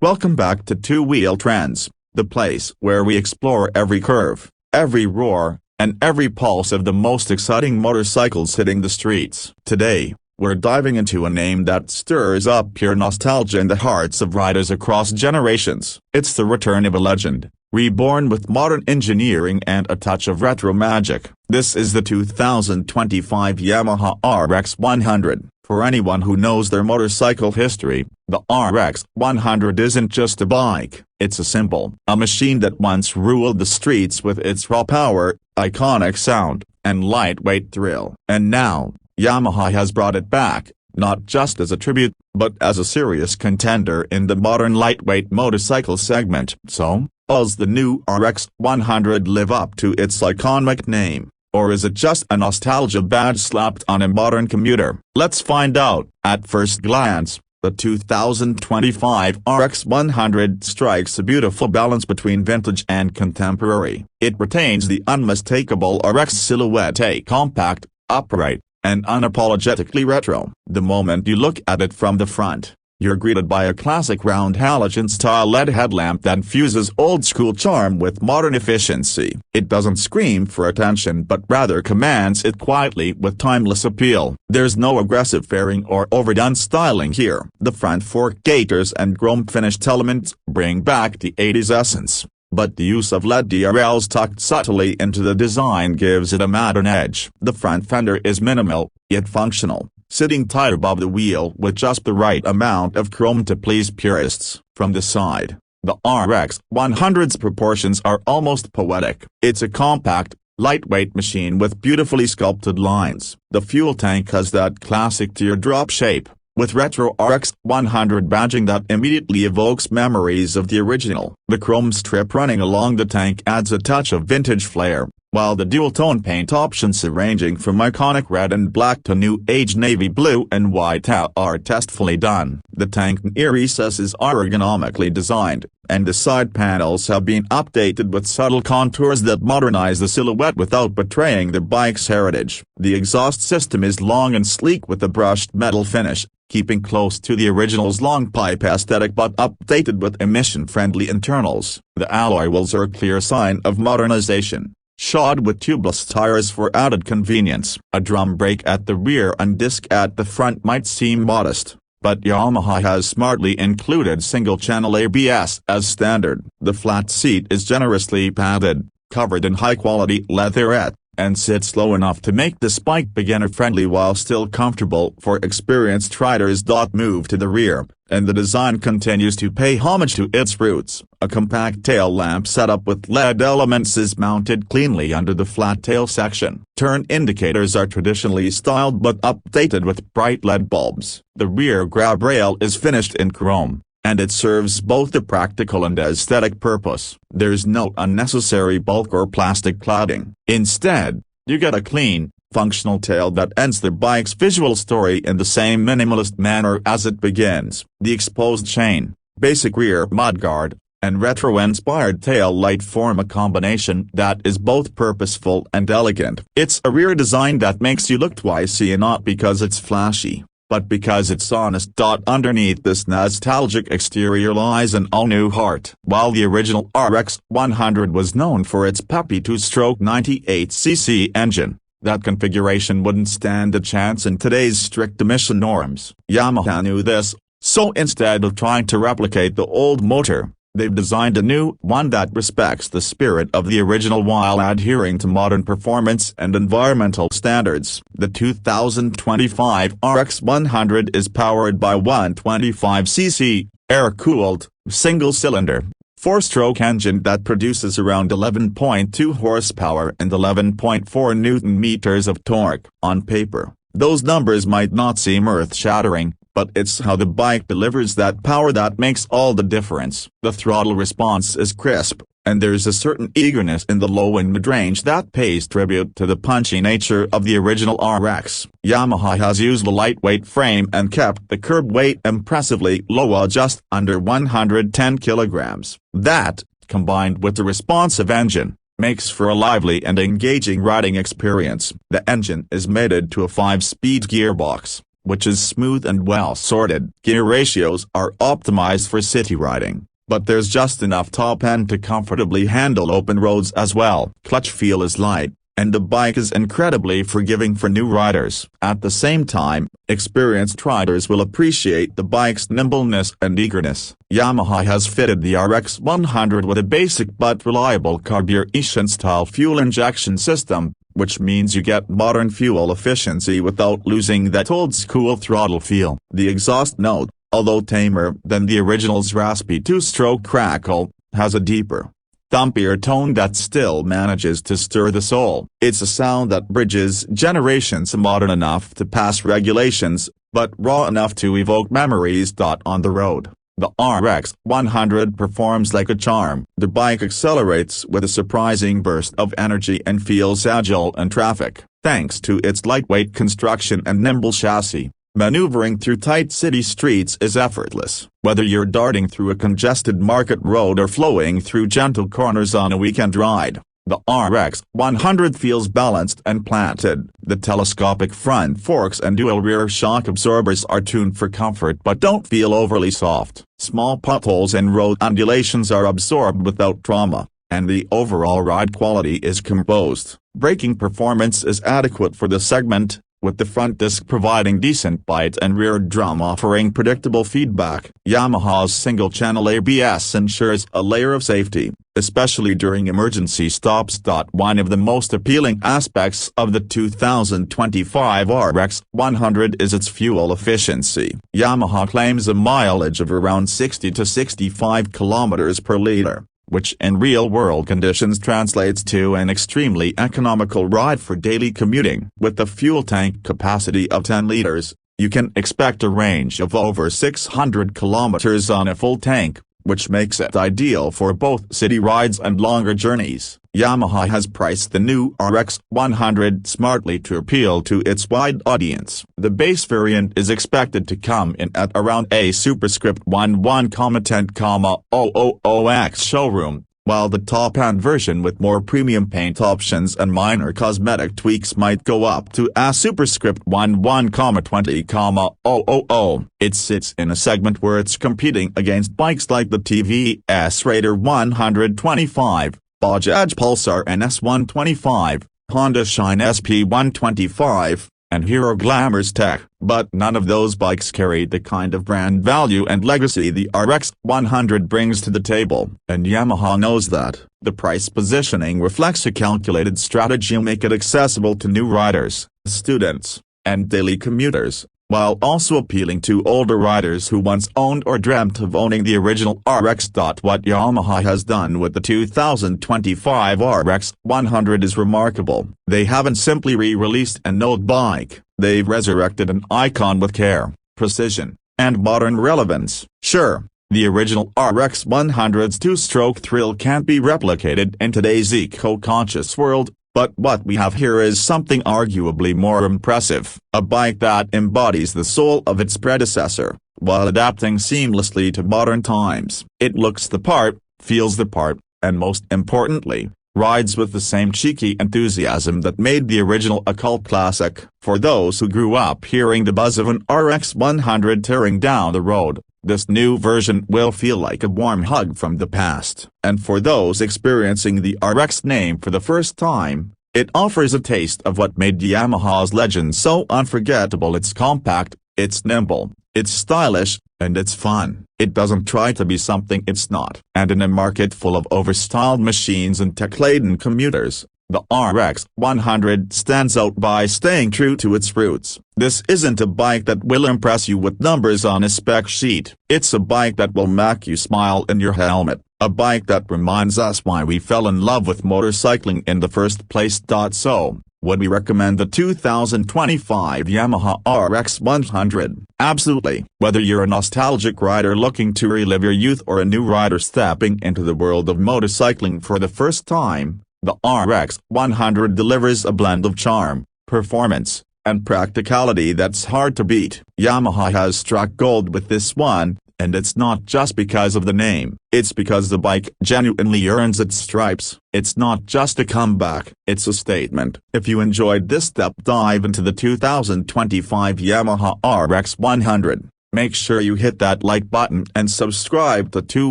Welcome back to Two Wheel Trends, the place where we explore every curve, every roar, and every pulse of the most exciting motorcycles hitting the streets. Today, we're diving into a name that stirs up pure nostalgia in the hearts of riders across generations. It's the return of a legend, reborn with modern engineering and a touch of retro magic. This is the 2025 Yamaha RX 100. For anyone who knows their motorcycle history, the RX 100 isn't just a bike, it's a symbol. A machine that once ruled the streets with its raw power, iconic sound, and lightweight thrill. And now, Yamaha has brought it back, not just as a tribute, but as a serious contender in the modern lightweight motorcycle segment. So, does the new RX 100 live up to its iconic name? Or is it just a nostalgia badge slapped on a modern commuter? Let's find out. At first glance, the 2025 RX 100 strikes a beautiful balance between vintage and contemporary. It retains the unmistakable RX silhouette, a compact, upright, and unapologetically retro. The moment you look at it from the front, you're greeted by a classic round halogen-style LED headlamp that fuses old-school charm with modern efficiency. It doesn't scream for attention but rather commands it quietly with timeless appeal. There's no aggressive fairing or overdone styling here. The front fork gaiters and chrome-finished elements bring back the 80s essence, but the use of LED DRLs tucked subtly into the design gives it a modern edge. The front fender is minimal, yet functional, sitting tight above the wheel with just the right amount of chrome to please purists. From the side, the RX 100's proportions are almost poetic. It's a compact, lightweight machine with beautifully sculpted lines. The fuel tank has that classic teardrop shape, with retro RX 100 badging that immediately evokes memories of the original. The chrome strip running along the tank adds a touch of vintage flair, while the dual-tone paint options ranging from iconic red and black to new-age navy blue and white are tastefully done. The tank near recesses are ergonomically designed, and the side panels have been updated with subtle contours that modernize the silhouette without betraying the bike's heritage. The exhaust system is long and sleek with a brushed metal finish, keeping close to the original's long pipe aesthetic but updated with emission-friendly internals. The alloy wheels are a clear sign of modernization, shod with tubeless tires for added convenience. A drum brake at the rear and disc at the front might seem modest, but Yamaha has smartly included single-channel ABS as standard. The flat seat is generously padded, covered in high-quality leatherette, and sits low enough to make this bike beginner-friendly while still comfortable for experienced riders. Move to the rear, and the design continues to pay homage to its roots. A compact tail lamp setup with LED elements is mounted cleanly under the flat tail section. Turn indicators are traditionally styled but updated with bright LED bulbs. The rear grab rail is finished in chrome, and it serves both a practical and aesthetic purpose. There's no unnecessary bulk or plastic cladding. Instead, you get a clean, functional tail that ends the bike's visual story in the same minimalist manner as it begins. The exposed chain, basic rear mudguard, and retro-inspired tail light form a combination that is both purposeful and elegant. It's a rear design that makes you look twice, not because it's flashy, but because it's honest. Underneath this nostalgic exterior lies an all-new heart. While the original RX 100 was known for its peppy two-stroke 98cc engine, that configuration wouldn't stand a chance in today's strict emission norms. Yamaha knew this, so instead of trying to replicate the old motor, they've designed a new one that respects the spirit of the original while adhering to modern performance and environmental standards. The 2025 RX 100 is powered by 125cc, air-cooled, single-cylinder, four-stroke engine that produces around 11.2 horsepower and 11.4 newton-meters of torque. On paper, those numbers might not seem earth-shattering, but it's how the bike delivers that power that makes all the difference. The throttle response is crisp, and there's a certain eagerness in the low and mid-range that pays tribute to the punchy nature of the original RX. Yamaha has used a lightweight frame and kept the curb weight impressively low at just under 110 kilograms. That, combined with the responsive engine, makes for a lively and engaging riding experience. The engine is mated to a 5-speed gearbox, which is smooth and well sorted. Gear ratios are optimized for city riding, but there's just enough top end to comfortably handle open roads as well. Clutch feel is light, and the bike is incredibly forgiving for new riders. At the same time, experienced riders will appreciate the bike's nimbleness and eagerness. Yamaha has fitted the RX 100 with a basic but reliable carburation-style fuel injection system, which means you get modern fuel efficiency without losing that old-school throttle feel. The exhaust note, although tamer than the original's raspy two-stroke crackle, has a deeper, thumpier tone that still manages to stir the soul. It's a sound that bridges generations, modern enough to pass regulations, but raw enough to evoke memories. On the road, the RX 100 performs like a charm. The bike accelerates with a surprising burst of energy and feels agile in traffic, thanks to its lightweight construction and nimble chassis. Maneuvering through tight city streets is effortless, whether you're darting through a congested market road or flowing through gentle corners on a weekend ride. The RX 100 feels balanced and planted. The telescopic front forks and dual rear shock absorbers are tuned for comfort but don't feel overly soft. Small potholes and road undulations are absorbed without trauma, and the overall ride quality is composed. Braking performance is adequate for the segment, with the front disc providing decent bite and rear drum offering predictable feedback. Yamaha's single-channel ABS ensures a layer of safety, especially during emergency stops. One of the most appealing aspects of the 2025 RX 100 is its fuel efficiency. Yamaha claims a mileage of around 60 to 65 kilometers per liter, which in real-world conditions translates to an extremely economical ride for daily commuting. With a fuel tank capacity of 10 liters, you can expect a range of over 600 kilometers on a full tank, which makes it ideal for both city rides and longer journeys. Yamaha has priced the new RX 100 smartly to appeal to its wide audience. The base variant is expected to come in at around a superscript 11,10,000X showroom, while the top-end version with more premium paint options and minor cosmetic tweaks might go up to a superscript 11,20,000. It sits in a segment where it's competing against bikes like the TVS Raider 125, Bajaj Pulsar NS 125, Honda Shine SP 125, and Hero Glamour's Tech. But none of those bikes carry the kind of brand value and legacy the RX 100 brings to the table. And Yamaha knows that. The price positioning reflects a calculated strategy to make it accessible to new riders, students, and daily commuters, while also appealing to older riders who once owned or dreamt of owning the original RX. What Yamaha has done with the 2025 RX 100 is remarkable. They haven't simply re-released an old bike, they've resurrected an icon with care, precision, and modern relevance. Sure, the original RX 100's two-stroke thrill can't be replicated in today's eco-conscious world, but what we have here is something arguably more impressive. A bike that embodies the soul of its predecessor, while adapting seamlessly to modern times. It looks the part, feels the part, and most importantly, rides with the same cheeky enthusiasm that made the original a cult classic. For those who grew up hearing the buzz of an RX 100 tearing down the road, this new version will feel like a warm hug from the past. And for those experiencing the RX name for the first time, it offers a taste of what made Yamaha's legend so unforgettable. It's compact, it's nimble, it's stylish, and it's fun. It doesn't try to be something it's not. And in a market full of overstyled machines and tech-laden commuters, the RX 100 stands out by staying true to its roots. This isn't a bike that will impress you with numbers on a spec sheet. It's a bike that will make you smile in your helmet. A bike that reminds us why we fell in love with motorcycling in the first place. So, would we recommend the 2025 Yamaha RX 100? Absolutely. Whether you're a nostalgic rider looking to relive your youth or a new rider stepping into the world of motorcycling for the first time, the RX 100 delivers a blend of charm, performance, and practicality that's hard to beat. Yamaha has struck gold with this one, And it's not just because of the name, it's because the bike genuinely earns its stripes. It's not just a comeback, it's a statement. If you enjoyed this deep dive into the 2025 Yamaha RX 100, make sure you hit that like button and subscribe to Two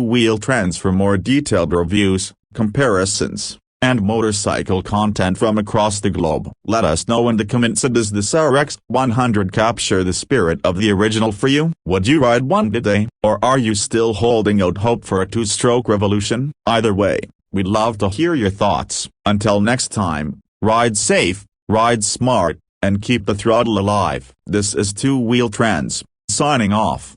Wheel Trends for more detailed reviews, comparisons, and motorcycle content from across the globe. Let us know in the comments, does this RX 100 capture the spirit of the original for you? Would you ride one today, or are you still holding out hope for a two-stroke revolution? Either way, we'd love to hear your thoughts. Until next time, ride safe, ride smart, and keep the throttle alive. This is Two Wheel Trends, signing off.